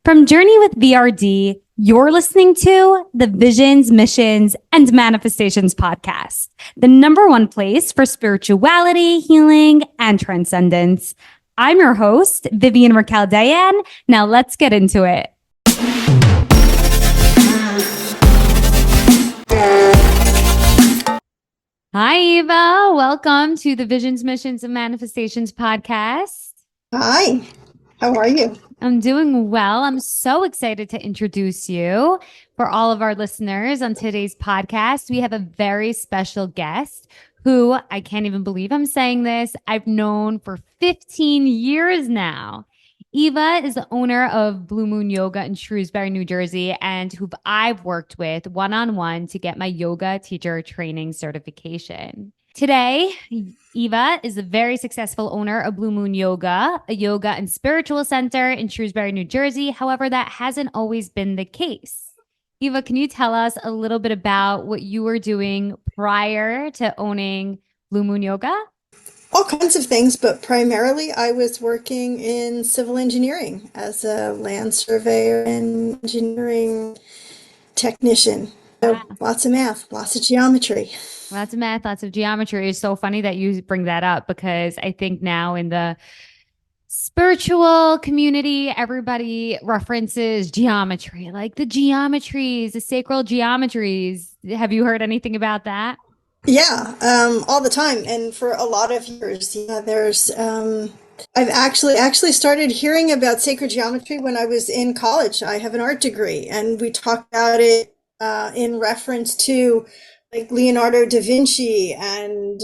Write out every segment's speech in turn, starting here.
From Journey with VRD, you're listening to the Visions, Missions, and Manifestations podcast, the number one place for spirituality, healing, and transcendence. I'm your host, Vivian Dayan. Now let's get into it. Hi, Eva. Welcome to the Visions, Missions, and Manifestations podcast. Hi, how are you? I'm doing well. I'm so excited to introduce you for all of our listeners on today's podcast. We have a very special guest who I can't even believe I'm saying this. I've known for 15 years now. Eva is the owner of Blue Moon Yoga in Shrewsbury, New Jersey, and who I've worked with one-on-one to get my yoga teacher training certification. Today, Eva is a very successful owner of Blue Moon Yoga, a yoga and spiritual center in Shrewsbury, New Jersey. However, that hasn't always been the case. Eva, can you tell us a little bit about what you were doing prior to owning Blue Moon Yoga? All kinds of things, but primarily I was working in civil engineering as a land surveyor and engineering technician. So lots of math, lots of geometry. Lots of math, lots of geometry. It's so funny that you bring that up because I think now in the spiritual community, everybody references geometry, like the geometries, the sacral geometries. Have you heard anything about that? Yeah, all the time, and for a lot of years. There's I've actually started hearing about sacred geometry when I was in college. I have an art degree, and we talked about it in reference to like Leonardo da Vinci and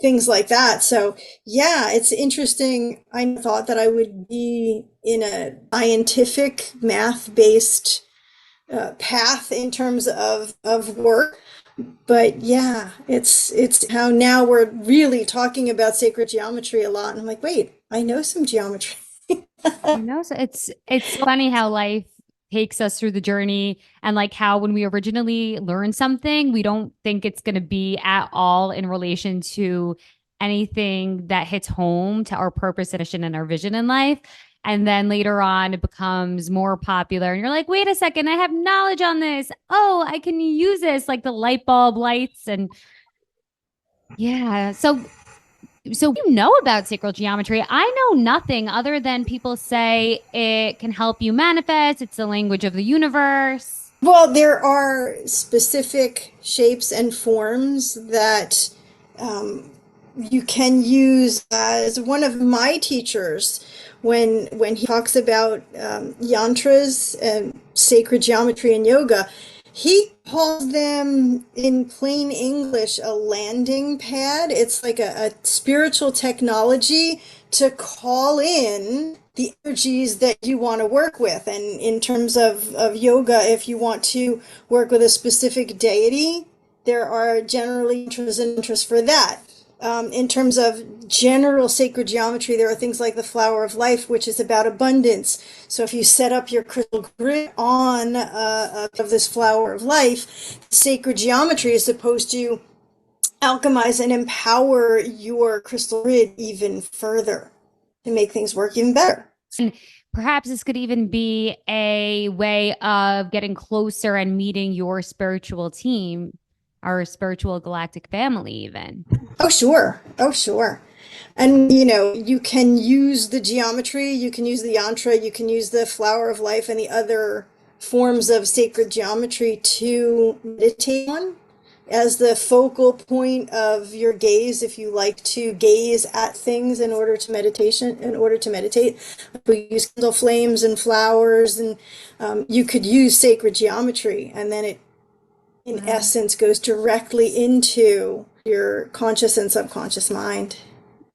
things like that. So yeah, it's interesting. I thought that I would be in a scientific, math-based path in terms of work. But yeah, it's how now we're really talking about sacred geometry a lot. And I'm like, wait, I know some geometry. So it's funny how life takes us through the journey and like how when we originally learn something, we don't think it's going to be at all in relation to anything that hits home to our purpose and mission and our vision in life. And then later on, it becomes more popular. And you're like, wait a second, I have knowledge on this. Oh, I can use this, like the light bulb lights. And yeah. So you know about sacral geometry. I know nothing other than people say it can help you manifest. It's the language of the universe. Well, there are specific shapes and forms that you can use. As one of my teachers, when he talks about yantras and sacred geometry and yoga, he calls them in plain English a landing pad. It's like a spiritual technology to call in the energies that you want to work with. And in terms of yoga, if you want to work with a specific deity, there are generally interests for that. In terms of general sacred geometry, there are things like the flower of life, which is about abundance. So if you set up your crystal grid on of this flower of life, sacred geometry is supposed to alchemize and empower your crystal grid even further to make things work even better. And perhaps this could even be a way of getting closer and meeting your spiritual team, our spiritual galactic family, even. Oh, sure. Oh, sure. And you can use the geometry, you can use the yantra, you can use the flower of life and the other forms of sacred geometry to meditate on as the focal point of your gaze if you like to gaze at things in order to meditate. We use candle flames and flowers, and you could use sacred geometry, and then it in essence goes directly into your conscious and subconscious mind.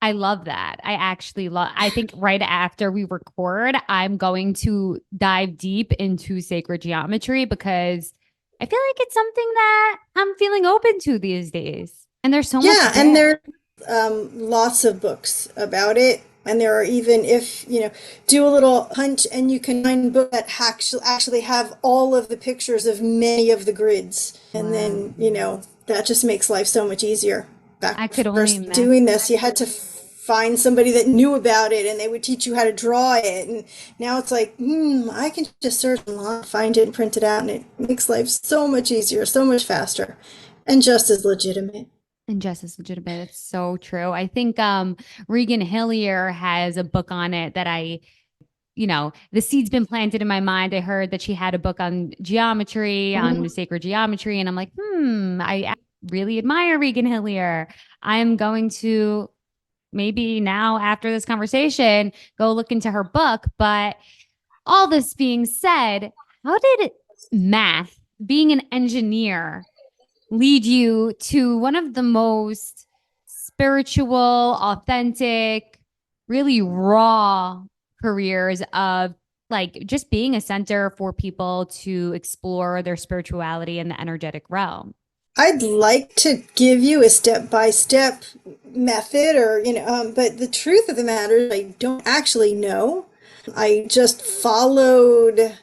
I love that. I think right after we record, I'm going to dive deep into sacred geometry because I feel like it's something that I'm feeling open to these days. And there's so much. Yeah, and there's lots of books about it. And there are even, if do a little hunt and you can find books that actually have all of the pictures of many of the grids. And then, that just makes life so much easier. Back I could only first imagine. doing this, you had to find somebody that knew about it and they would teach you how to draw it. And now it's like, I can just search online, find it and print it out, and it makes life so much easier, so much faster, and just as legitimate. And just as legitimate. It's so true. I think Regan Hillier has a book on it that the seed's been planted in my mind. I heard that she had a book on geometry, on sacred geometry, and I'm like, I really admire Regan Hillier. I'm going to maybe now after this conversation go look into her book. But all this being said, how did math, being an engineer, lead you to one of the most spiritual, authentic, really raw careers of like just being a center for people to explore their spirituality in the energetic realm? I'd like to give you a step-by-step method, or but the truth of the matter is I don't actually know. I just followed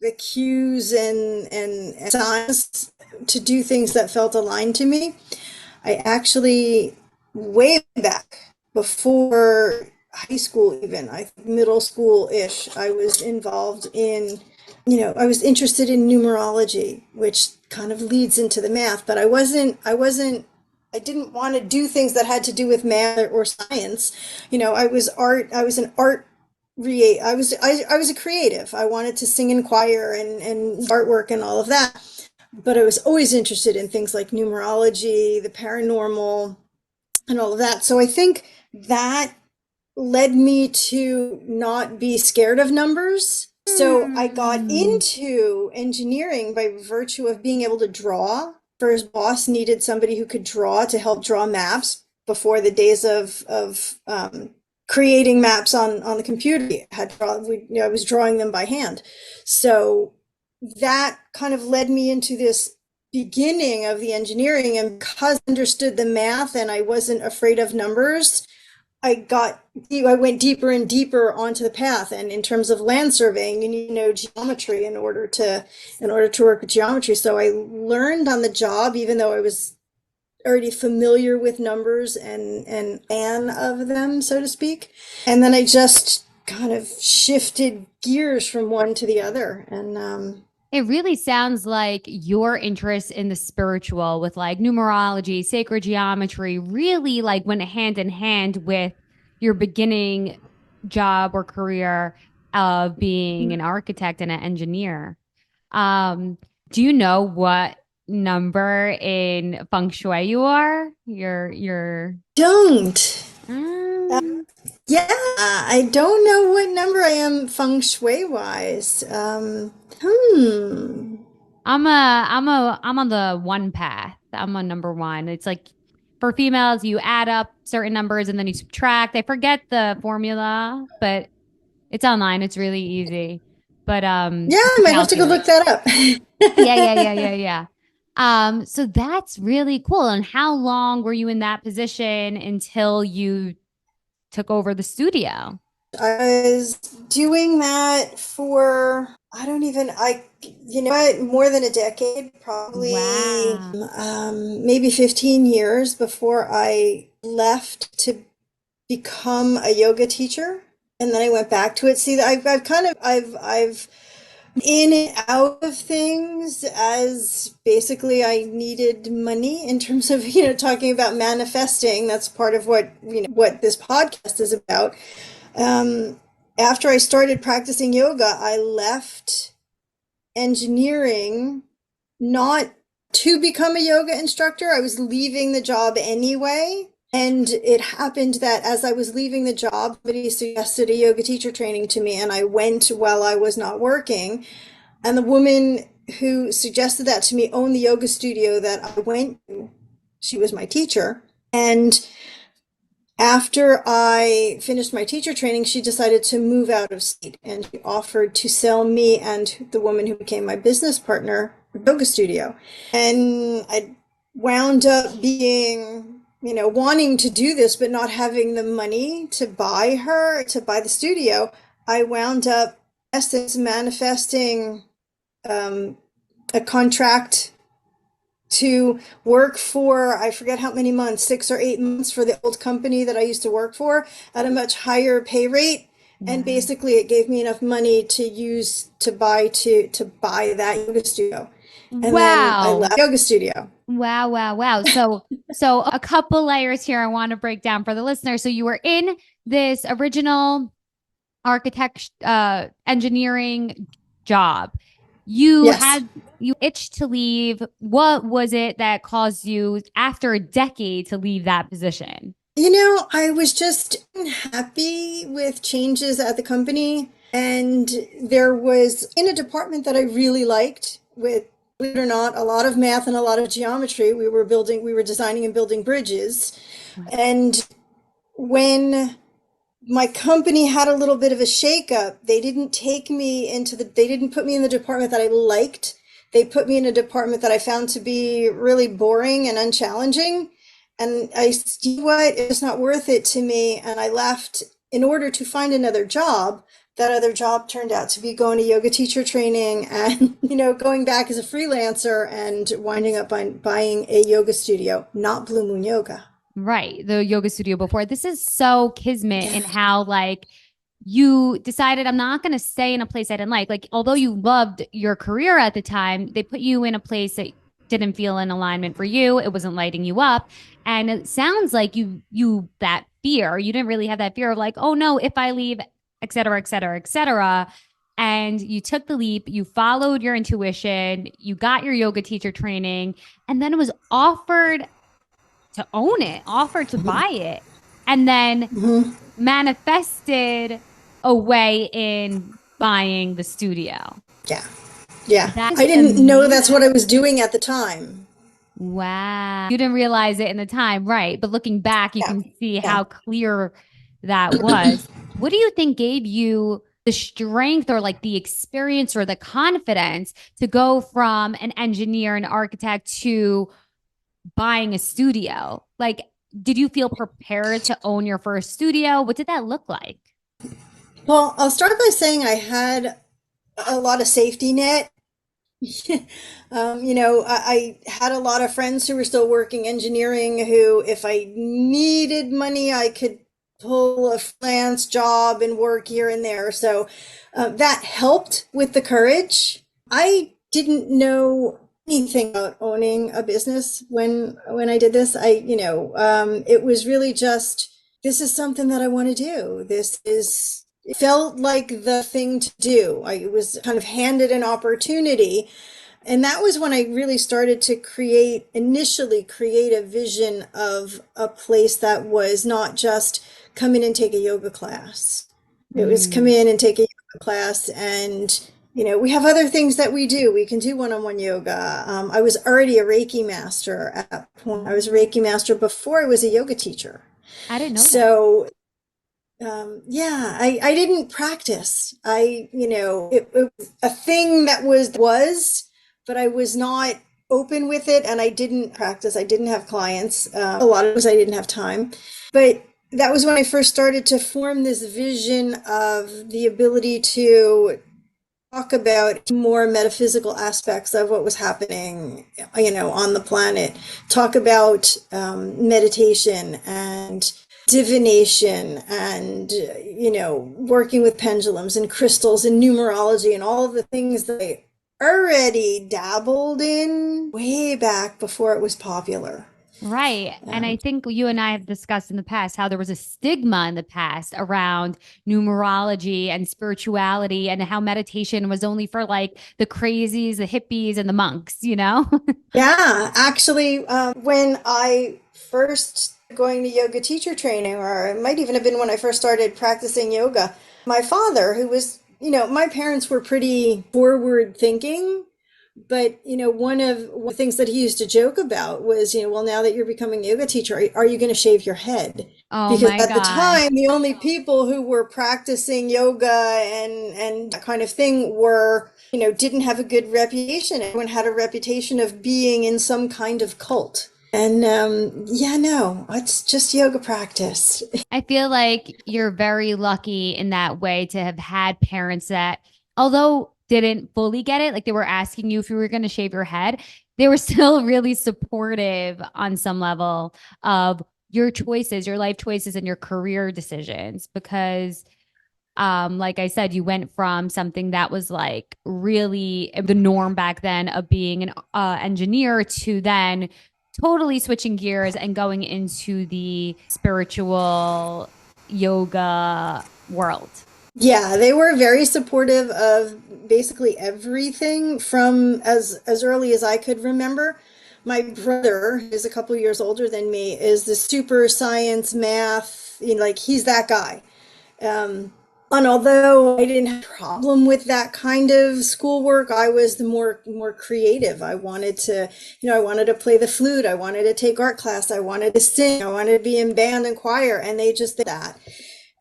the cues and signs to do things that felt aligned to me. I actually, way back before high school, even middle school ish, I was involved in, I was interested in numerology, which kind of leads into the math, but I didn't want to do things that had to do with math or science. I was an art I was a creative. I wanted to sing in choir and artwork and all of that. But I was always interested in things like numerology, the paranormal, and all of that. So I think that led me to not be scared of numbers. So I got Hmm. into engineering by virtue of being able to draw. First boss needed somebody who could draw to help draw maps before the days of creating maps on the computer. I was drawing them by hand. So that kind of led me into this beginning of the engineering, and because I understood the math and I wasn't afraid of numbers, I went deeper and deeper onto the path. And in terms of land surveying, you need to know geometry in order to work with geometry. So I learned on the job, even though I was already familiar with numbers and fan of them, so to speak. And then I just kind of shifted gears from one to the other. And It really sounds like your interest in the spiritual with like numerology, sacred geometry really like went hand in hand with your beginning job or career of being an architect and an engineer. Um, do you know what number in feng shui you are? don't. Uh, Um, yeah, I don't know what number I am feng shui wise. Hmm. I'm on the one path. I'm on number one. It's like for females, you add up certain numbers and then you subtract. I forget the formula, but it's online. It's really easy. But Yeah, you I can might have to go look calculate. that up. Yeah. So that's really cool. And how long were you in that position until you took over the studio? I was doing that for, I don't even, you know what, more than a decade, probably Wow. maybe 15 years before I left to become a yoga teacher. And then I went back to it. See, I've kind of, I've in and out of things as basically I needed money in terms of, talking about manifesting. That's part of what this podcast is about. Um, After I started practicing yoga, I left engineering not to become a yoga instructor. I was leaving the job anyway. And it happened that as I was leaving the job, somebody suggested a yoga teacher training to me, and I went while I was not working. And the woman who suggested that to me owned the yoga studio that I went to. She was my teacher. And after I finished my teacher training, she decided to move out of state, and she offered to sell me and the woman who became my business partner a yoga studio. And I wound up being, wanting to do this, but not having the money to buy the studio. I wound up, in essence, manifesting um, a contract to work for, I forget how many months, 6 or 8 months for the old company that I used to work for at a much higher pay rate. And Wow. basically it gave me enough money to use to buy that yoga studio. And then I Wow. left the yoga studio. Wow, wow, wow. So a couple layers here I want to break down for the listener. So you were in this original architect engineering job. Yes. You itched to leave. What was it that caused you after a decade to leave that position? I was just unhappy with changes at the company. And there was in a department that I really liked with, believe it or not, a lot of math and a lot of geometry. We were designing and building bridges. And when my company had a little bit of a shakeup, they didn't put me in the department that I liked. They put me in a department that I found to be really boring and unchallenging. And you know what, it's not worth it to me. And I left in order to find another job. That other job turned out to be going to yoga teacher training and, going back as a freelancer and winding up buying a yoga studio, not Blue Moon Yoga. Right, the yoga studio before. This is so kismet in Yeah. how like you decided I'm not going to stay in a place I didn't like. Like although you loved your career at the time, they put you in a place that didn't feel in alignment for you. It wasn't lighting you up. And it sounds like you that fear, you didn't really have that fear of like, oh no, if I leave, et cetera, et cetera, et cetera. And you took the leap, you followed your intuition, you got your yoga teacher training, and then it was offered to own it, offered to buy it, and then Mhm. manifested a way in buying the studio. Yeah. Yeah. That is I didn't know that's what I amazing. was doing at the time. Wow. You didn't realize it in the time, right? But looking back, you Yeah. can see Yeah. how clear that was. What do you think gave you the strength or like the experience or the confidence to go from an engineer and architect to buying a studio? Like, did you feel prepared to own your first studio? What did that look like? Well, I'll start by saying I had a lot of safety net. I had a lot of friends who were still working engineering who, if I needed money, I could pull a freelance job and work here and there. So that helped with the courage. I didn't know anything about owning a business when I did this. It was really just, this is something that I want to do. It felt like the thing to do. I was kind of handed an opportunity, and that was when I really started to initially create a vision of a place that was not just come in and take a yoga class. It was come Mm. in and take a yoga class, and we have other things that we do. We can do one-on-one yoga. I was already a Reiki master at that point. I was a Reiki master before I was a yoga teacher. I didn't know that. So yeah, I didn't practice. It was a thing that was, but I was not open with it, and I didn't practice. I didn't have clients. A lot of it was I didn't have time. But that was when I first started to form this vision of the ability to talk about more metaphysical aspects of what was happening, on the planet. Talk about meditation and divination and working with pendulums and crystals and numerology and all of the things that I already dabbled in way back before it was popular. Right. And I um, think you and I have discussed in the past how there was a stigma in the past around numerology and spirituality and how meditation was only for like the crazies, the hippies, and the monks, you know? yeah, actually, when I first going to yoga teacher training, or it might even have been when I first started practicing yoga, my father, who was, my parents were pretty forward thinking. But one of the things that he used to joke about was, well, now that you're becoming a yoga teacher, are you going to shave your head? Oh Because my at the gosh. time, the only people who were practicing yoga and that kind of thing were, didn't have a good reputation. Everyone had a reputation of being in some kind of cult. And yeah, no, it's just yoga practice. I feel like you're very lucky in that way to have had parents that, although didn't fully get it, like they were asking you if you were going to shave your head, they were still really supportive on some level of your choices, your life choices, and your career decisions. Because, like I said, you went from something that was like really the norm back then of being an engineer to then totally switching gears and going into the spiritual yoga world. Yeah, they were very supportive of basically everything from as early as I could remember. My brother is a couple years older than me, is the super science math, like he's that guy. Um, and although I didn't have a problem with that kind of schoolwork, I was the more creative. I wanted to, I wanted to play the flute, I wanted to take art class, I wanted to sing, I wanted to be in band and choir, and they just did that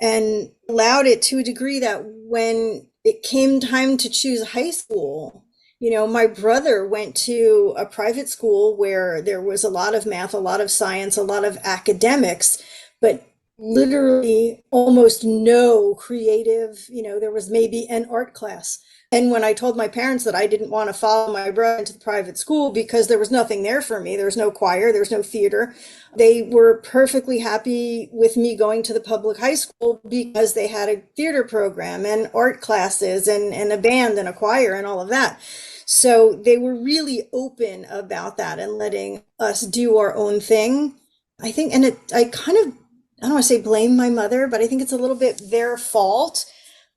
and allowed it to a degree that when it came time to choose high school, my brother went to a private school where there was a lot of math, a lot of science, a lot of academics, but literally almost no creative, there was maybe an art class. And when I told my parents that I didn't want to follow my brother into the private school because there was nothing there for me, there was no choir, there was no theater, they were perfectly happy with me going to the public high school because they had a theater program and art classes and a band and a choir and all of that. So they were really open about that and letting us do our own thing. I think, and I kind of, I don't want to say blame my mother, but I think it's a little bit their fault.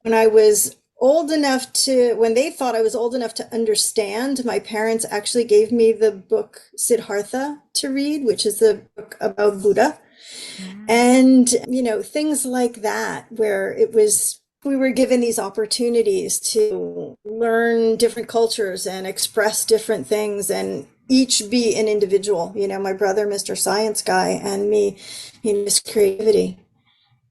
When I was when they thought I was old enough to understand, my parents actually gave me the book Siddhartha to read, which is the book about Buddha. Wow. And, things like that, where we were given these opportunities to learn different cultures and express different things and each be an individual, my brother, Mr. Science Guy, and me, Miss Creativity.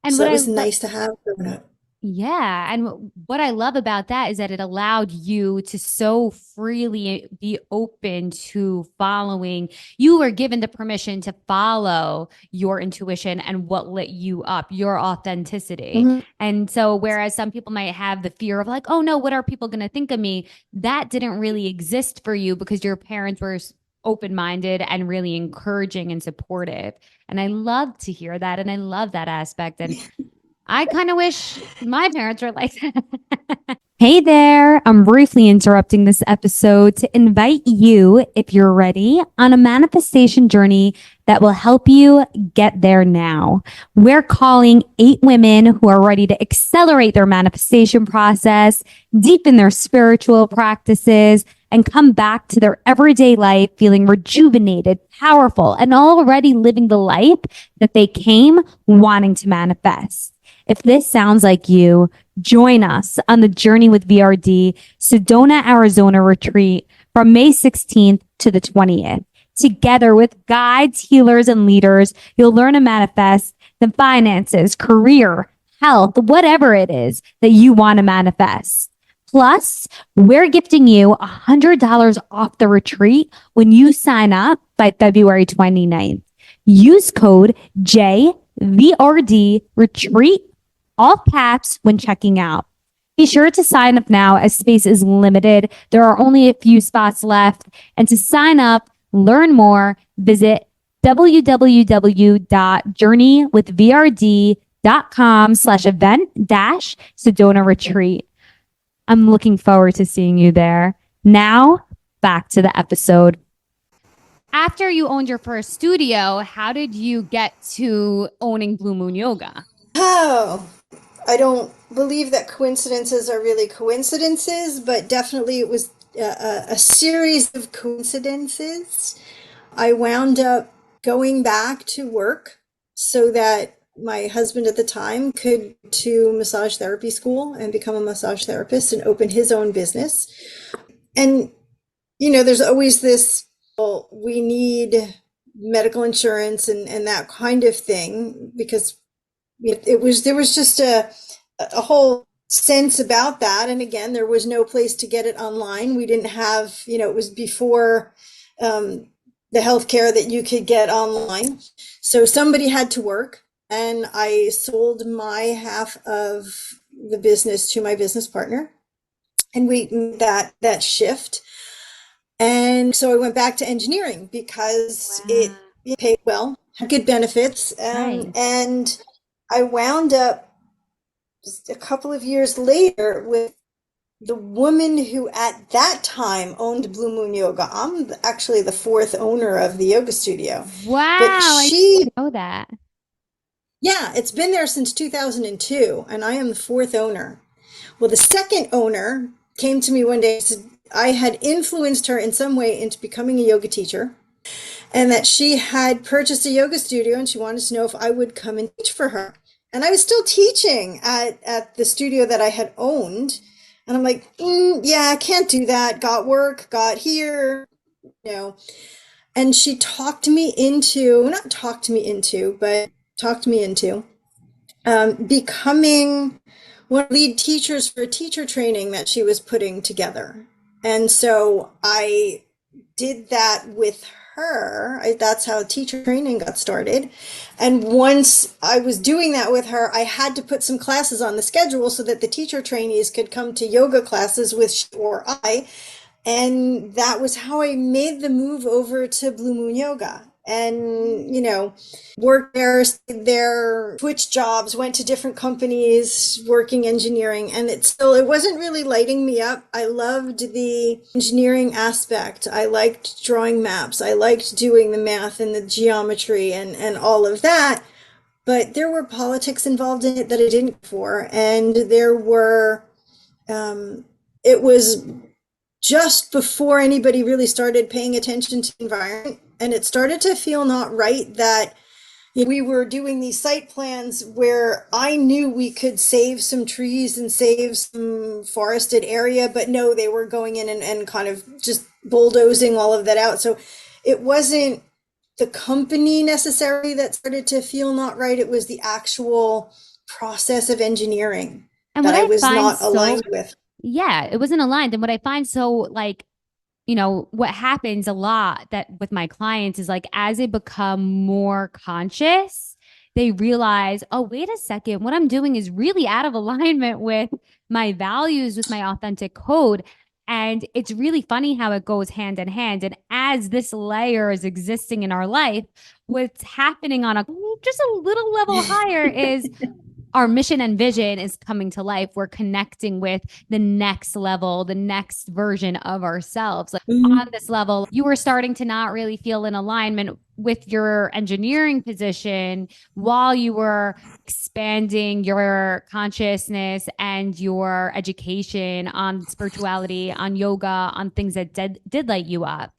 And So what that I was love, nice to have growing up. yeah. And what I love about that is that it allowed you to so freely be open to following. You were given the permission to follow your intuition and what lit you up, your authenticity. Mhm. And so, whereas some people might have the fear of like, oh no, what are people going to think of me? That didn't really exist for you because your parents were open minded and really encouraging and supportive. And I love to hear that. And I love that aspect. And I kind of wish my parents were like that. Hey there, I'm briefly interrupting this episode to invite you, if you're ready, on a manifestation journey that will help you get there now. We're calling 8 women who are ready to accelerate their manifestation process, deepen their spiritual practices, and come back to their everyday life feeling rejuvenated, powerful, and already living the life that they came wanting to manifest. If this sounds like you, join us on the Journey with VRD Sedona, Arizona retreat from May 16th to the 20th. Together with guides, healers, and leaders, you'll learn to manifest the finances, career, health, whatever it is that you want to manifest. Plus, we're gifting you $100 off the retreat when you sign up by February 29th. Use code JVRD retreat, all caps, when checking out. Be sure to sign up now as space is limited. There are only a few spots left. And to sign up, learn more, visit www.journeywithvrd.com/event-Sedona retreat. I'm looking forward to seeing you there. Now, back to the episode. After you owned your first studio, how did you get to owning Blue Moon Yoga? Oh, I don't believe that coincidences are really coincidences, but definitely it was a series of coincidences. I wound up going back to work so that my husband at the time could to massage therapy school and become a massage therapist and open his own business. And there's always this, well, we need medical insurance and that kind of thing because there was just a whole sense about that. And again, there was no place to get it online. We didn't have, it was before the healthcare that you could get online. So somebody had to work, and I sold my half of the business to my business partner, and we made that shift. And so I went back to engineering because Wow. it paid well, had good benefits. Right. And I wound up just a couple of years later with the woman who at that time owned Blue Moon Yoga. I'm actually the fourth owner of the yoga studio. But Wow. I she, didn't know that. yeah, it's been there since 2002, and I am the fourth owner. Well, the second owner came to me one day and said I had influenced her in some way into becoming a yoga teacher, and that she had purchased a yoga studio and she wanted to know if I would come and teach for her. And I was still teaching at the studio that I had owned. And I'm like, yeah, I can't do that. Got work, got here, you know. And she talked me into, not talked me into, but talked me into becoming one of the lead teachers for a teacher training that she was putting together. And so I did that with her. That's how teacher training got started. And once I was doing that with her, I had to put some classes on the schedule so that the teacher trainees could come to yoga classes with she or I. And that was how I made the move over to Blue Moon Yoga. And, worked there, stayed there, switched jobs, went to different companies, working engineering. And it wasn't really lighting me up. I loved the engineering aspect. I liked drawing maps. I liked doing the math and the geometry and all of that. But there were politics involved in it that I didn't for. And it was just before anybody really started paying attention to the environment. And it started to feel not right that we were doing these site plans where I knew we could save some trees and save some forested area, but no, they were going in and kind of just bulldozing all of that out. So it wasn't the company necessarily that started to feel not right. It was the actual process of engineering And that what I I was find not so, aligned with. yeah, it wasn't aligned. And what I find so like, what happens a lot that with my clients is like as they become more conscious, they realize, oh, wait a second, what I'm doing is really out of alignment with my values, with my authentic code. And it's really funny how it goes hand in hand. And as this layer is existing in our life, what's happening on a just a little level higher is our mission and vision is coming to life. We're connecting with the next level, the next version of ourselves. Like on Mhm. this level, you were starting to not really feel in alignment with your engineering position while you were expanding your consciousness and your education on spirituality, on yoga, on things that did light you up.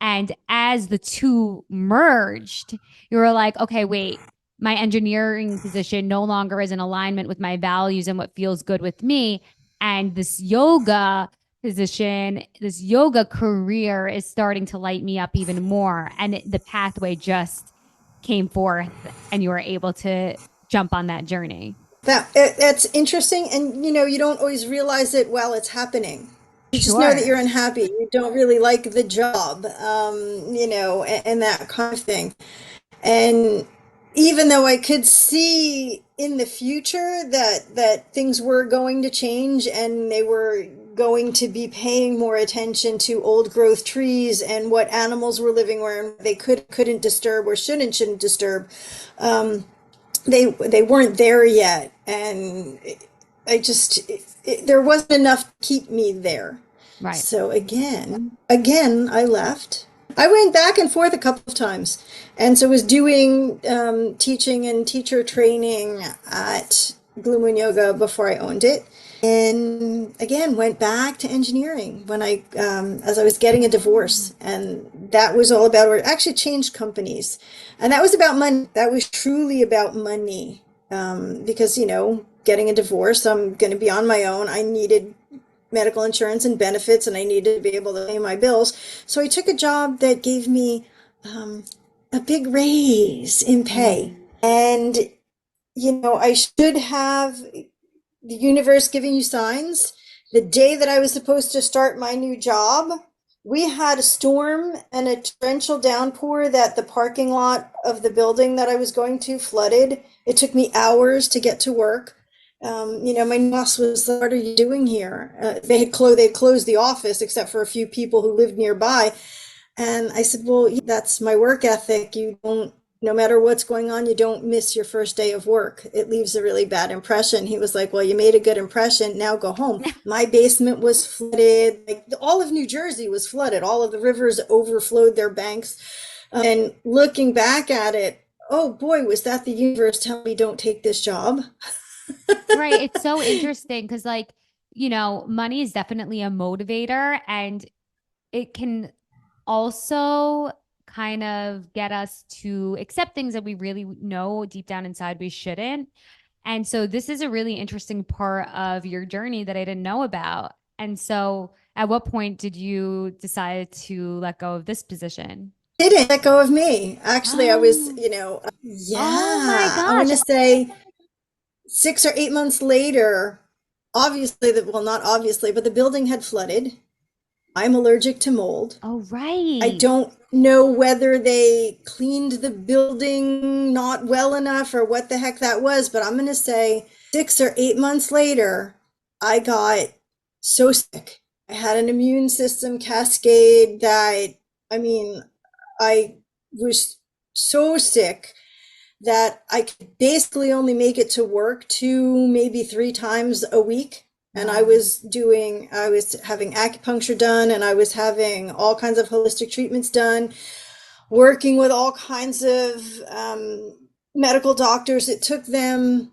And as the two merged, you were like, okay, wait, my engineering position no longer is in alignment with my values and what feels good with me. And this yoga position, this yoga career is starting to light me up even more. And the pathway just came forth and you were able to jump on that journey. That's interesting, and you don't always realize it while it's happening. You just know that Sure. you're unhappy. You don't really like the job, and that kind of thing. And even though I could see in the future that things were going to change and they were going to be paying more attention to old growth trees and what animals were living where and they couldn't disturb or shouldn't disturb, they weren't there yet, and I just there wasn't enough to keep me there. Right. So again, I left. I went back and forth a couple of times, and so was doing teaching and teacher training at Blue Moon Yoga before I owned it, and again went back to engineering when I as I was getting a divorce, and that was all about, or actually changed companies, and that was about money. That was truly about money, because getting a divorce, I'm going to be on my own. I needed medical insurance and benefits, and I needed to be able to pay my bills. So I took a job that gave me um, a big raise in pay. Mm. And, I should have the universe giving you signs. The day that I was supposed to start my new job, we had a storm and a torrential downpour that the parking lot of the building that I was going to flooded. It took me hours to get to work. My boss was like, "What are you doing here?" They'd closed the office except for a few people who lived nearby. And I said, "Well, that's my work ethic. You don't, no matter what's going on, you don't miss your first day of work. It leaves a really bad impression." He was like, "Well, you made a good impression. Now go home." My basement was flooded. Like all of New Jersey was flooded. All of the rivers overflowed their banks. And looking back at it, oh boy, was that the universe telling me don't take this job? Right. It's so interesting because, like, money is definitely a motivator and it can also kind of get us to accept things that we really know deep down inside we shouldn't. And so, this is a really interesting part of your journey that I didn't know about. And so, at what point did you decide to let go of this position? Didn't let go of me. Actually, I was, Oh, oh my yeah, I'm going gosh. to say 6 or 8 months later, obviously, well, not obviously, but the building had flooded. I'm allergic to mold. Oh, I right. don't know whether they cleaned the building not well enough or what the heck that was, but I'm going to say 6 or 8 months later, I got so sick. I had an immune system cascade that, I mean, I was so sick that I could basically only make it to work 2, maybe 3 times a week. And Wow. I was having acupuncture done and I was having all kinds of holistic treatments done, working with all kinds of medical doctors. It took them,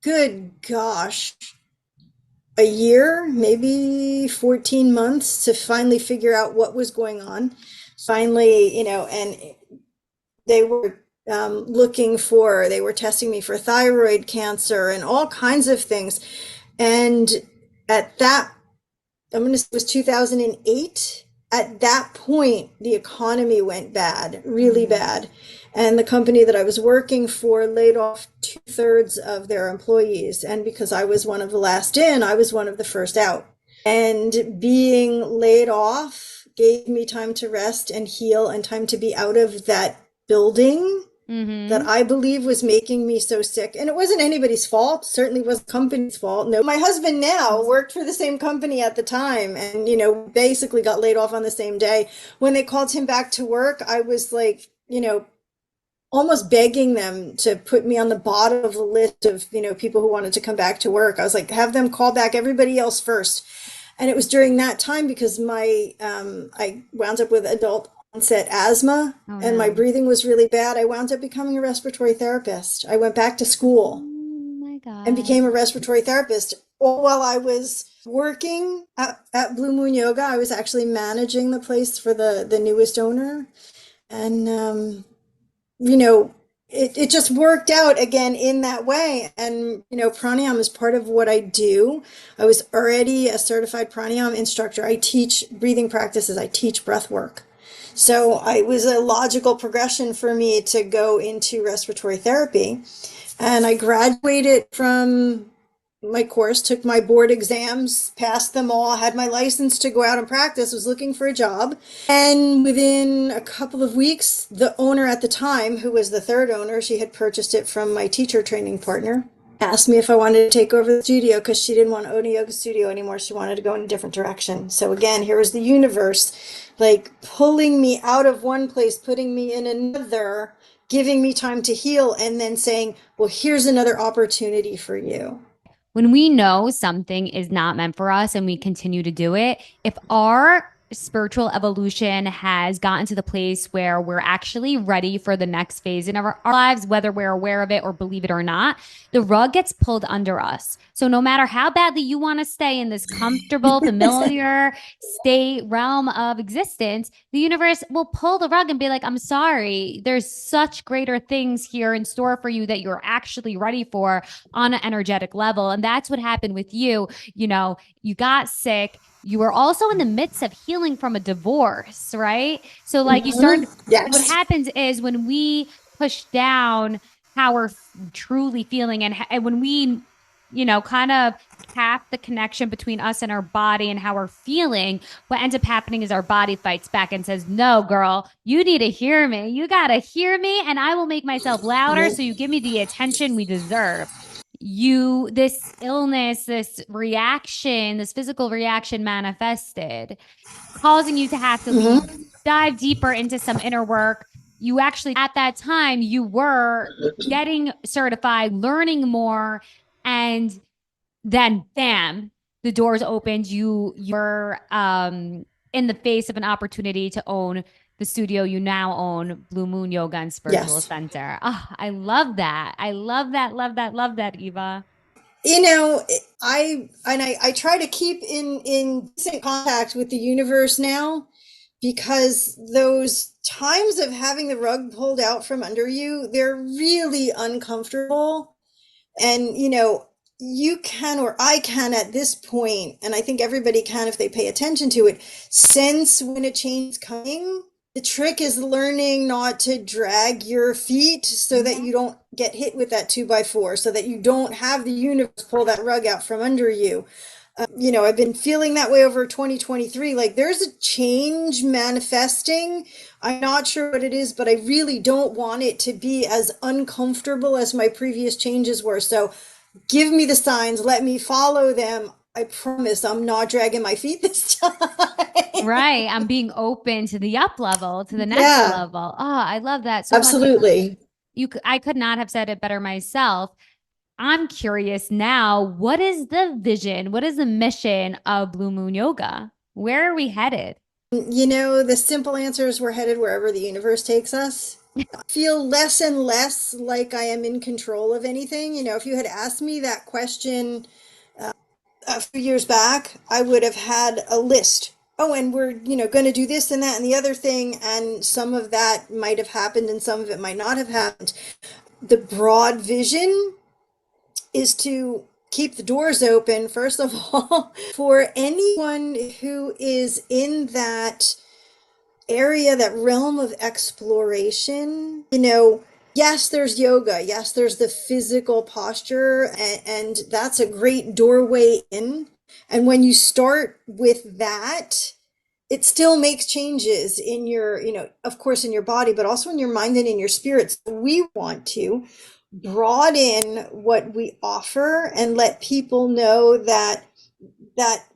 good gosh, a year, maybe 14 months to finally figure out what was going on. Finally, and they were they were testing me for thyroid cancer and all kinds of things. And at that, I'm going to say it was 2008. At that point, the economy went bad, really Mhm. bad. And the company that I was working for laid off 2/3 of their employees. And because I was one of the last in, I was one of the first out. And being laid off gave me time to rest and heal and time to be out of that building that Mm-hmm. I believe was making me so sick. And it wasn't anybody's fault, certainly wasn't the company's fault. No, my husband now worked for the same company at the time and, basically got laid off on the same day. When they called him back to work, I was like, almost begging them to put me on the bottom of the list of, people who wanted to come back to work. I was like, have them call back everybody else first. And it was during that time because I wound up with adult onset asthma Oh and my no. breathing was really bad. I wound up becoming a respiratory therapist. I went back to school Oh my and became gosh. a respiratory therapist. All while I was working at Blue Moon Yoga, I was actually managing the place for the newest owner. And, you know, it just worked out again in that way. And, pranayama is part of what I do. I was already a certified pranayama instructor. I teach breathing practices, I teach breath work. So it was a logical progression for me to go into respiratory therapy. And I graduated from my course, took my board exams, passed them all, had my license to go out and practice, was looking for a job. And within a couple of weeks, the owner at the time, who was the third owner, she had purchased it from my teacher training partner, asked me if I wanted to take over the studio because she didn't want to own a yoga studio anymore. She wanted to go in a different direction. So again, here was the universe like pulling me out of one place, putting me in another, giving me time to heal, and then saying, well, here's another opportunity for you. When we know something is not meant for us and we continue to do it, if our spiritual evolution has gotten to the place where we're actually ready for the next phase in our lives, whether we're aware of it or believe it or not, the rug gets pulled under us. So no matter how badly you want to stay in this comfortable, familiar state realm of existence, the universe will pull the rug and be like, I'm sorry, there's such greater things here in store for you that you're actually ready for on an energetic level. And that's what happened with you. You got sick. You were also in the midst of healing from a divorce, right? So, like, you started, what Yes. happens is when we push down how we're truly feeling and when we, kind of cap the connection between us and our body and how we're feeling, what ends up happening is our body fights back and says, no, girl, you need to hear me. You got to hear me, and I will make myself louder so you give me the attention we deserve. this illness, this reaction, this physical reaction manifested, causing you to have to leave, Hmm. dive deeper into some inner work. You actually, at that time, you were getting certified, learning more, and then bam, the doors opened. You were in the face of an opportunity to own the studio you now own, Blue Moon Yoga and Spiritual Yes. Center. Oh, I love that. I love that, love that, love that, Eva. You know, I try to keep in decent contact with the universe now, because those times of having the rug pulled out from under you, they're really uncomfortable. And, you can, or I can at this point, and I think everybody can if they pay attention to it, sense when a change is coming. The trick is learning not to drag your feet so that Mhm. you don't get hit with that 2x4, so that you don't have the universe pull that rug out from under you. I've been feeling that way over 2023. Like there's a change manifesting. I'm not sure what it is, but I really don't want it to be as uncomfortable as my previous changes were. So give me the signs, let me follow them. I promise I'm not dragging my feet this time. Right. I'm being open to the up level, to the next Yeah, level. Oh, I love that so much, Eva. absolutely. I could not have said it better myself. I'm curious now, what is the vision? What is the mission of Blue Moon Yoga? Where are we headed? The simple answer is we're headed wherever the universe takes us. I feel less and less like I am in control of anything. If you had asked me that question a few years back, I would have had a list. Oh, and we're, going to do this and that and the other thing. And some of that might have happened and some of it might not have happened. The broad vision is to keep the doors open, first of all, for anyone who is in that area, that realm of exploration. Yes, there's yoga. Yes, there's the physical posture, and that's a great doorway in. And when you start with that, it still makes changes in your, of course, in your body, but also in your mind and in your spirit. So we want to broaden what we offer and let people know that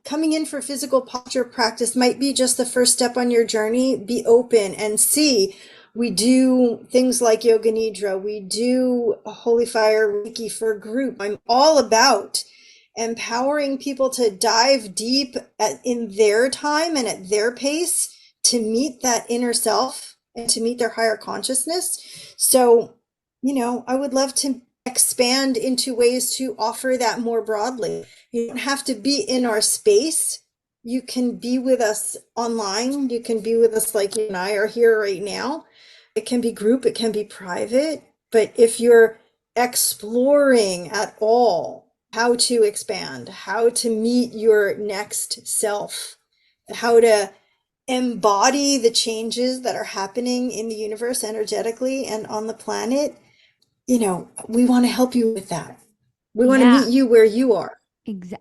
coming in for physical posture practice might be just the first step on your journey. Be open and see. We do things like yoga nidra. We do a holy fire Reiki for group. I'm all about empowering people to dive deep in their time and at their pace to meet that inner self and to meet their higher consciousness. So, I would love to expand into ways to offer that more broadly. You don't have to be in our space. You can be with us online. You can be with us like you and I are here right now. It can be group, it can be private. But if you're exploring at all how to expand, how to meet your next self, how to embody the changes that are happening in the universe energetically and on the planet, we want to help you with that. We want to Yeah, meet you where you are.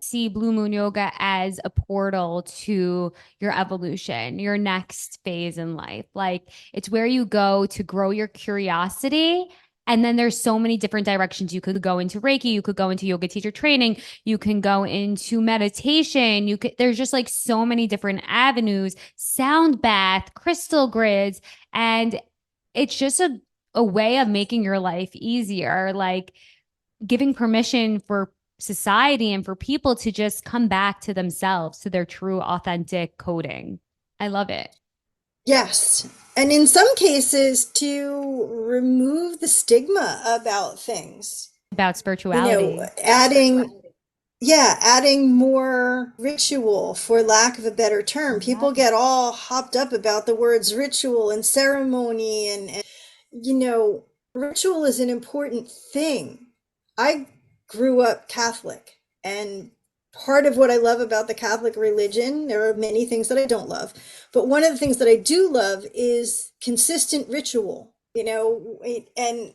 see Blue Moon Yoga as a portal to your evolution, your next phase in life. Like it's where you go to grow your curiosity. And then there's so many different directions. You could go into Reiki, you could go into yoga teacher training, you can go into meditation. There's just like so many different avenues, sound bath, crystal grids, and it's just a way of making your life easier. Like giving permission for society and for people to just come back to themselves, to their true, authentic coding. I love it. Yes. And in some cases, to remove the stigma about things, About spirituality. adding, yeah, adding more ritual, for lack of a better term. People Yes. get all hopped up about the words ritual and ceremony, and ritual is an important thing. I grew up Catholic, and part of what I love about the Catholic religion, there are many things that I don't love, but one of the things that I do love is consistent ritual, and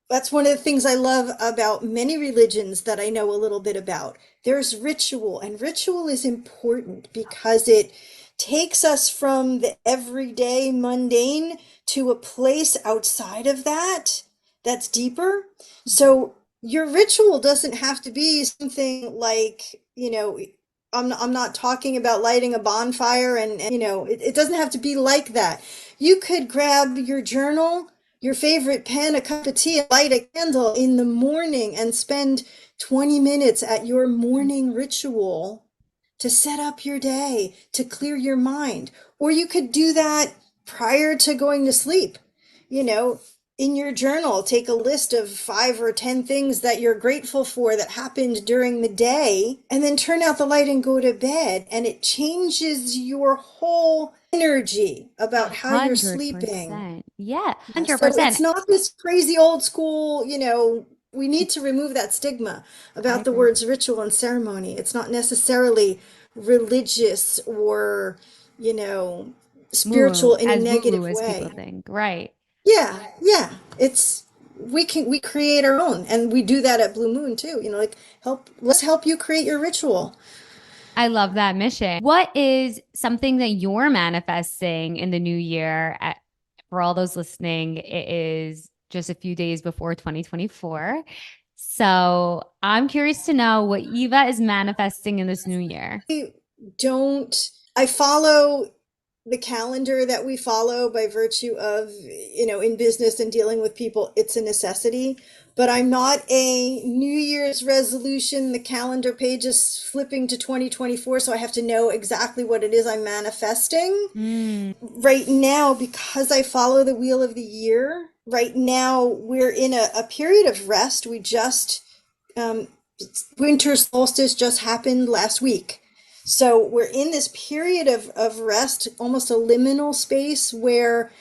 that's one of the things I love about many religions that I know a little bit about. There's ritual, and ritual is important because it takes us from the everyday mundane to a place outside of that that's deeper. So your ritual doesn't have to be something like, I'm not talking about lighting a bonfire and it doesn't have to be like that. You could grab your journal, your favorite pen, a cup of tea, and light a candle in the morning and spend 20 minutes at your morning ritual to set up your day, to clear your mind. Or you could do that prior to going to sleep. You know, in your journal, take a list of 5 or 10 things that you're grateful for that happened during the day, and then turn out the light and go to bed. And it changes your whole energy about how you're sleeping. 100%. Yeah, So 100%. it's not this crazy old school, we need to remove that stigma I about the agree. words ritual and ceremony. It's not necessarily religious or, you know, Moo, spiritual in a as woo negative woo, as people way. think. Right. Yeah, yeah. We create our own, and we do that at Blue Moon too. Let's help you create your ritual. I love that mission. What is something that you're manifesting in the new year? For all those listening, it is just a few days before 2024. So I'm curious to know what Eva is manifesting in this new year. Don't I follow the calendar that we follow by virtue of, in business and dealing with people, it's a necessity. But I'm not a New Year's resolution. The calendar page is flipping to 2024, so I have to know exactly what it is I'm manifesting. Mm, Right now, because I follow the wheel of the year, right now we're in a period of rest. We just um, winter solstice just happened last week. So we're in this period of rest, almost a liminal space where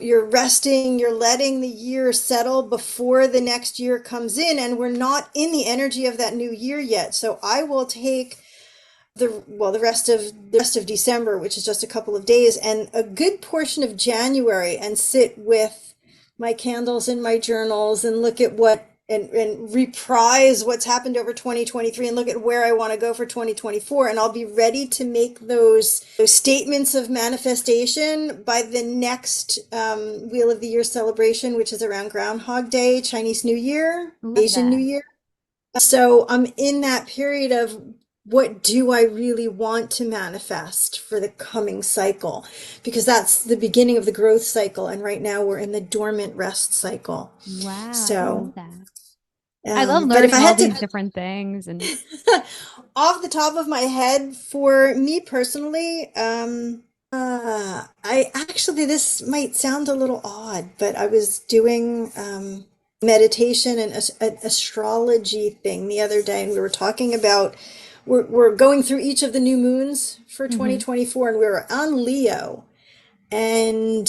you're resting, you're letting the year settle before the next year comes in, and we're not in the energy of that new year yet. So I will take the rest of December, which is just a couple of days, and a good portion of January, and sit with my candles and my journals and look at what and reprise what's happened over 2023 and look at where I want to go for 2024, and I'll be ready to make those statements of manifestation by the next Wheel of the Year celebration, which is around Groundhog Day, Chinese New Year, love Asian New that. Year. So I'm in that period of what do I really want to manifest for the coming cycle? Because that's the beginning of the growth cycle. And right now we're in the dormant rest cycle. Wow, I love So, that. I love but if I learning all had these to, different things and off the top of my head, for me personally, I actually, this might sound a little odd, but I was doing meditation and an astrology thing the other day, and we were talking about we're going through each of the new moons for Mhm. 2024, and we were on Leo. And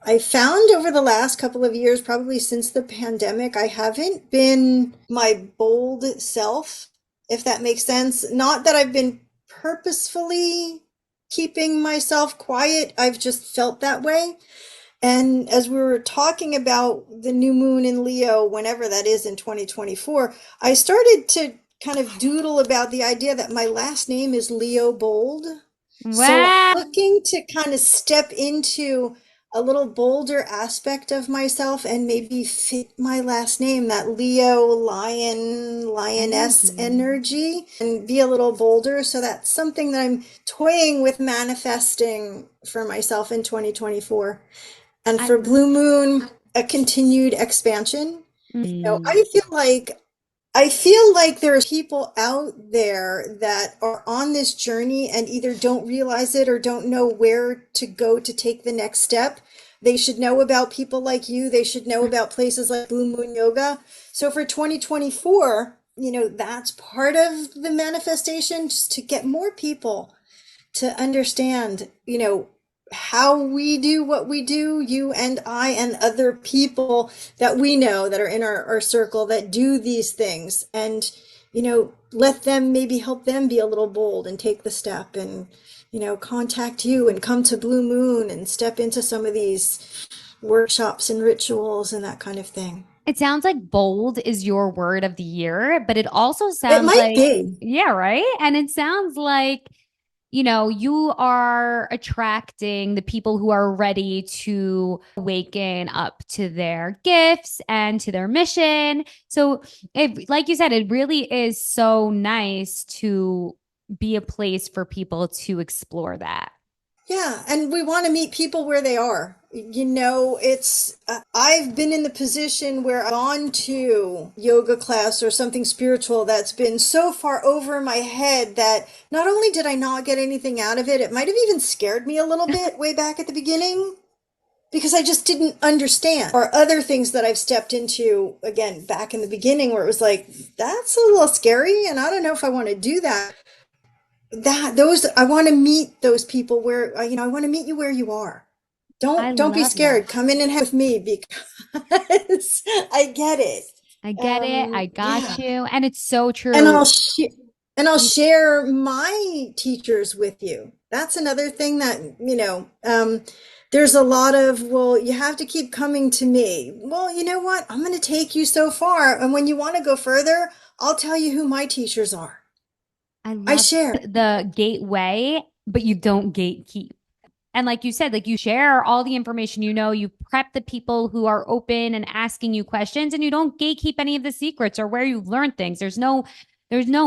I found over the last couple of years, probably since the pandemic, I haven't been my bold self, if that makes sense. Not that I've been purposefully keeping myself quiet, I've just felt that way. And as we were talking about the new moon in Leo, whenever that is in 2024, I started to kind of doodle about the idea that my last name is Leobold. So I'm Wow. looking to kind of step into a little bolder aspect of myself and maybe fit my last name, that Leo lion, lioness Energy. energy, and be a little bolder. So that's something that I'm toying with manifesting for myself in 2024. And I for love Blue Moon, a continued expansion. mm. I feel like there's people out there that are on this journey and either don't realize it or don't know where to go to take the next step. They should know about people like you. They should know about places like Blue Moon Yoga. So for 2024, that's part of the manifestation, just to get more people to understand, how we do what we do, you and I and other people that we know that are in our circle that do these things. And, let them maybe help them be a little bold and take the step and, contact you and come to Blue Moon and step into some of these workshops and rituals and that kind of thing. It sounds like bold is your word of the year, but it also It sounds might like, be. yeah, right? And it sounds like you are attracting the people who are ready to waken up to their gifts and to their mission. So, like you said, it really is so nice to be a place for people to explore that. Yeah, and we want to meet people where they are. I've been in the position where I've gone to yoga class or something spiritual that's been so far over my head that not only did I not get anything out of it, it might have even scared me a little bit way back at the beginning because I just didn't understand. Or other things that I've stepped into, again, back in the beginning where it was like, that's a little scary, and I don't know if I want to do that. I want to meet those people where I want to meet you where you are. I Don't be love that. scared. Come in and have with me because I get it. I get it. I Yeah, got you. And it's so and true. I'll share my teachers with you. That's another thing that there's a lot of, well, you have to keep coming to me. Well, you know what? I'm going to take you so far, and when you want to go further, I'll tell you who my teachers are. I I love share. the gateway, but you don't gatekeep. And like you said, like you share all the information, you prep the people who are open and asking you questions, and you don't gatekeep any of the secrets or where you've learned things. There's no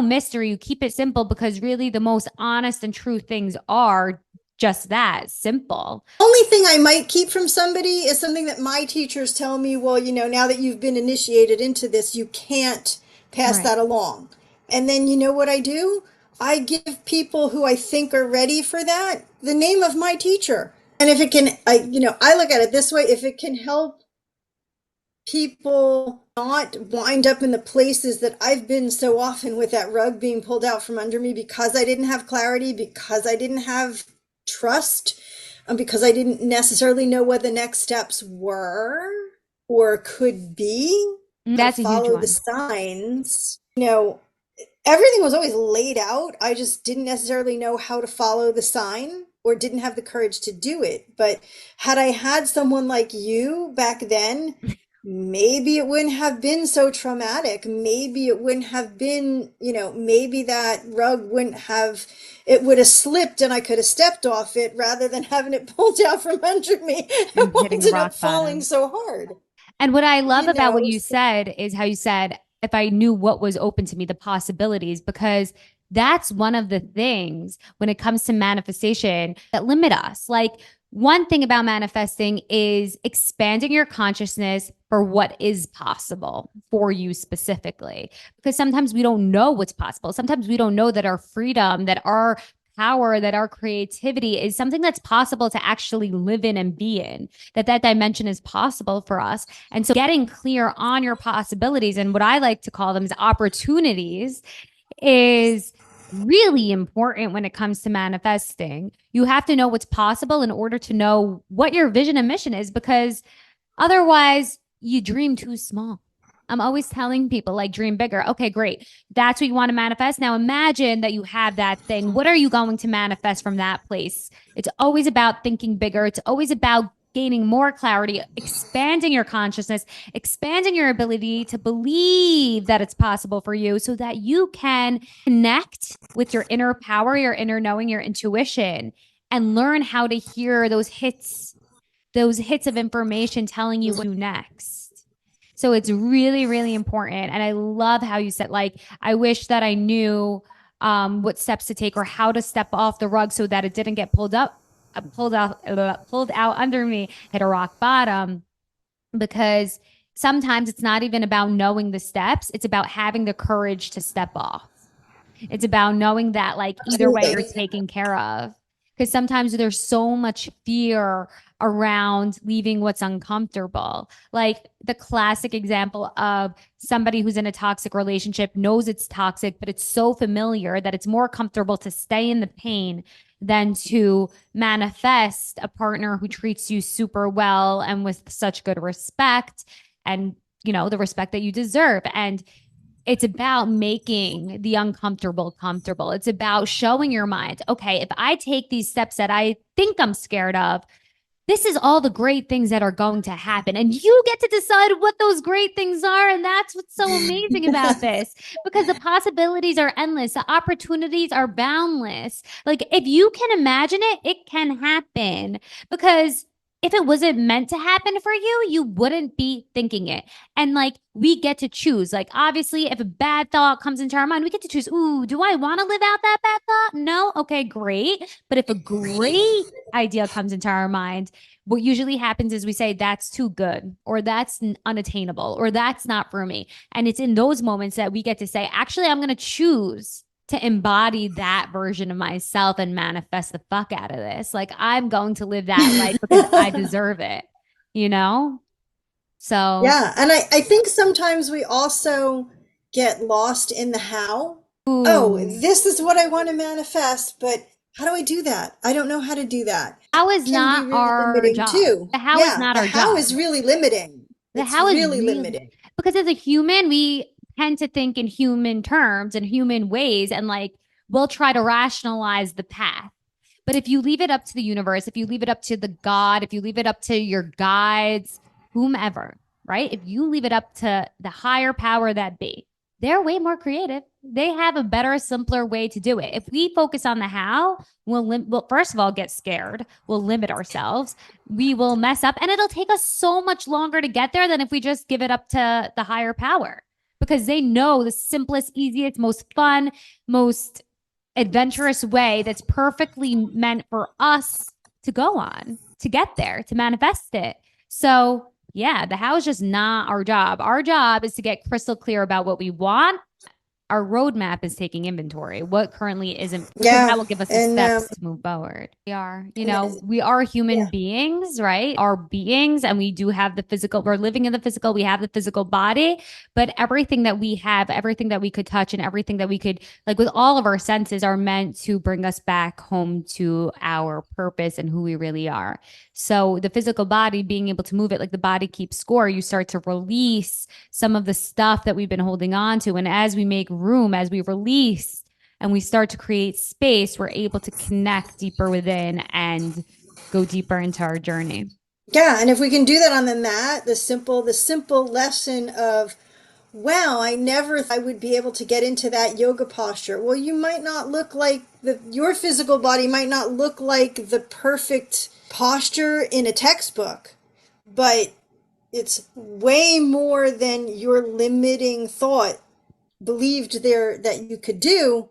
mystery. You keep it simple because really the most honest and true things are just that simple. Only thing I might keep from somebody is something that my teachers tell me, well, now that you've been initiated into this, you can't pass Right. that along. And then you know what I do? I give people who I think are ready for that the name of my teacher. And if it can, I look at it this way, if it can help people not wind up in the places that I've been so often with that rug being pulled out from under me because I didn't have clarity, because I didn't have trust, because I didn't necessarily know what the next steps were or could be, how to That's a huge follow the one. signs. Everything was always laid out. I just didn't necessarily know how to follow the sign or didn't have the courage to do it. But had I had someone like you back then, maybe it wouldn't have been so traumatic. Maybe it wouldn't have been, maybe that rug wouldn't have, it would have slipped and I could have stepped off it rather than having it pulled out from under me and And hitting ended up rock falling bottom. so hard. And what I love You about what know, you said is how you said, if I knew what was open to me, the possibilities, because that's one of the things when it comes to manifestation that limit us. Like, one thing about manifesting is expanding your consciousness for what is possible for you specifically. Because sometimes we don't know what's possible. Sometimes we don't know that our freedom, that our power, that our creativity is something that's possible to actually live in and be in, that dimension is possible for us. And so getting clear on your possibilities and what I like to call them is opportunities is really important when it comes to manifesting. You have to know what's possible in order to know what your vision and mission is, because otherwise you dream too small. I'm always telling people, like, dream bigger. Okay, great. That's what you want to manifest. Now imagine that you have that thing. What are you going to manifest from that place? It's always about thinking bigger. It's always about gaining more clarity, expanding your consciousness, expanding your ability to believe that it's possible for you so that you can connect with your inner power, your inner knowing, your intuition, and learn how to hear those hits of information telling you what to do next. So it's really, really important. And I love how you said, like, I wish that I knew what steps to take or how to step off the rug so that it didn't get pulled out under me, hit a rock bottom. Because sometimes it's not even about knowing the steps, it's about having the courage to step off. It's about knowing that, like, either way, absolutely. you're taken care of. Because sometimes there's so much fear around leaving what's uncomfortable. Like the classic example of somebody who's in a toxic relationship knows it's toxic, but it's so familiar that it's more comfortable to stay in the pain than to manifest a partner who treats you super well and with such good respect and, the respect that you deserve. And it's about making the uncomfortable comfortable. It's about showing your mind, okay, if I take these steps that I think I'm scared of, this is all the great things that are going to happen. And you get to decide what those great things are. And that's what's so amazing about this, because the possibilities are endless. The opportunities are boundless. Like, if you can imagine it, it can happen. Because if it wasn't meant to happen for you, you wouldn't be thinking it. And like, we get to choose. Like, obviously, if a bad thought comes into our mind, we get to choose, ooh, do I want to live out that bad thought? No. Okay, great. But if a great idea comes into our mind, what usually happens is we say that's too good, or that's unattainable, or that's not for me. And it's in those moments that we get to say, actually, I'm going to choose to embody that version of myself and manifest the fuck out of this. Like, I'm going to live that life because I deserve it, you know? So, Yeah, and I think sometimes we also get lost in the how. Oh, ooh, this is what I want to manifest, but how do I do that? I don't know how to do that. how is Can be not really our limiting job. too. The how is Yeah, not the our how job. is really limiting. The It's how is really really, limiting. because as a human, we tend to think in human terms and human ways, and like we'll try to rationalize the path. But if you leave it up to the universe, if you leave it up to the God, if you leave it up to your guides, whomever, right? If you leave it up to the higher power that be, they're way more creative. They have a better, simpler way to do it. If we focus on the how, we'll first of all get scared. We'll limit ourselves. We will mess up, and it'll take us so much longer to get there than if we just give it up to the higher power, because they know the simplest, easiest, most fun, most adventurous way that's perfectly meant for us to go on, to get there, to manifest it. So, yeah, the how is just not our job. Our job is to get crystal clear about what we want. Our roadmap is taking inventory, what currently isn't, because that Yeah, will give us the and steps to move forward. We are, and we are human yeah. beings, right? Our beings, and we do have the physical, we're living in the physical, we have the physical body, but everything that we have, everything that we could touch, and everything that we could, like with all of our senses, are meant to bring us back home to our purpose and who we really are. So the physical body, being able to move it, like the body keeps score, you start to release some of the stuff that we've been holding on to. And as we make room, as we release and we start to create space, we're able to connect deeper within and go deeper into our journey. Yeah, and if we can do that on the mat, the simple lesson of, wow, I never thought I would be able to get into that yoga posture. Well, you might not look like your physical body might not look like the perfect posture in a textbook, but it's way more than your limiting thought believed there that you could do.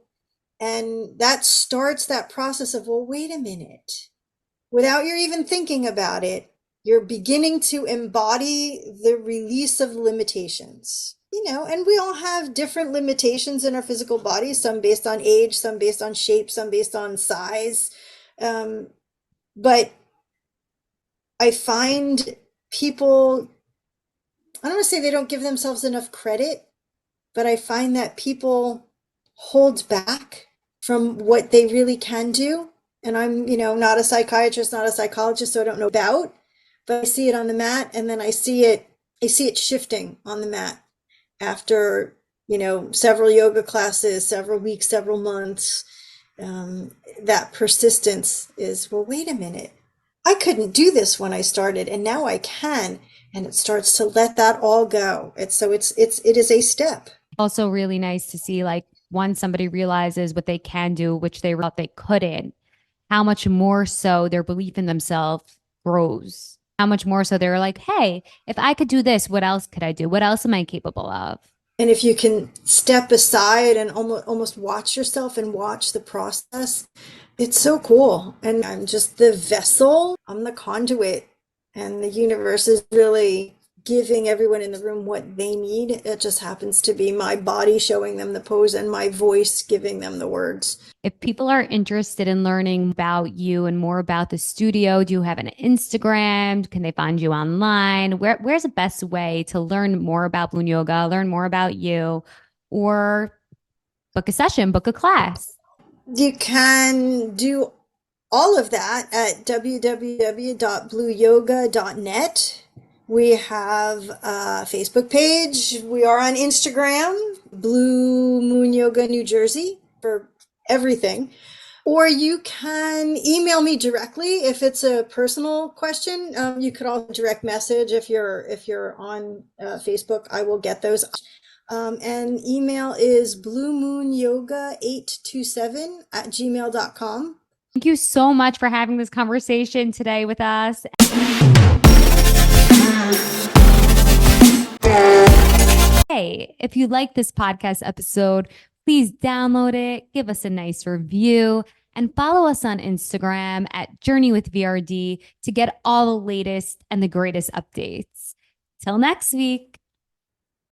And that starts that process of, well, wait a minute. Without you even thinking about it, you're beginning to embody the release of limitations. And we all have different limitations in our physical bodies, some based on age, some based on shape, some based on size. Um, but I find people, I don't want to say they don't give themselves enough credit, but I find that people hold back from what they really can do. And I'm, not a psychiatrist, not a psychologist, so I don't know about, but I see it on the mat, and then I see it shifting on the mat after, several yoga classes, several weeks, several months. That persistence is, well, wait a minute. I couldn't do this when I started, and now I can. And it starts to let that all go. It is a step. Also, really nice to see, like, once somebody realizes what they can do, which they thought they couldn't, how much more so their belief in themselves grows. How much more so they're like, hey, if I could do this, what else could I do? What else am I capable of? And if you can step aside and almost watch yourself and watch the process, it's so cool. And I'm just the vessel, I'm the conduit, and the universe is really giving everyone in the room what they need. It just happens to be my body showing them the pose and my voice giving them the words. If people are interested in learning about you and more about the studio, do you have an Instagram? Can they find you online? Where's the best way to learn more about Balloon Yoga, learn more about you, or book a session, book a class? You can do all of that at www.blueyoga.net. We have a Facebook page. We are on Instagram, Blue Moon Yoga New Jersey, for everything. Or you can email me directly if it's a personal question. You could also direct message if you're on Facebook. I will get those. And email is bluemoonyoga827@gmail.com. Thank you so much for having this conversation today with us. Hey, if you like this podcast episode, please download it, give us a nice review, and follow us on Instagram at Journey with VRD to get all the latest and the greatest updates. Till next week.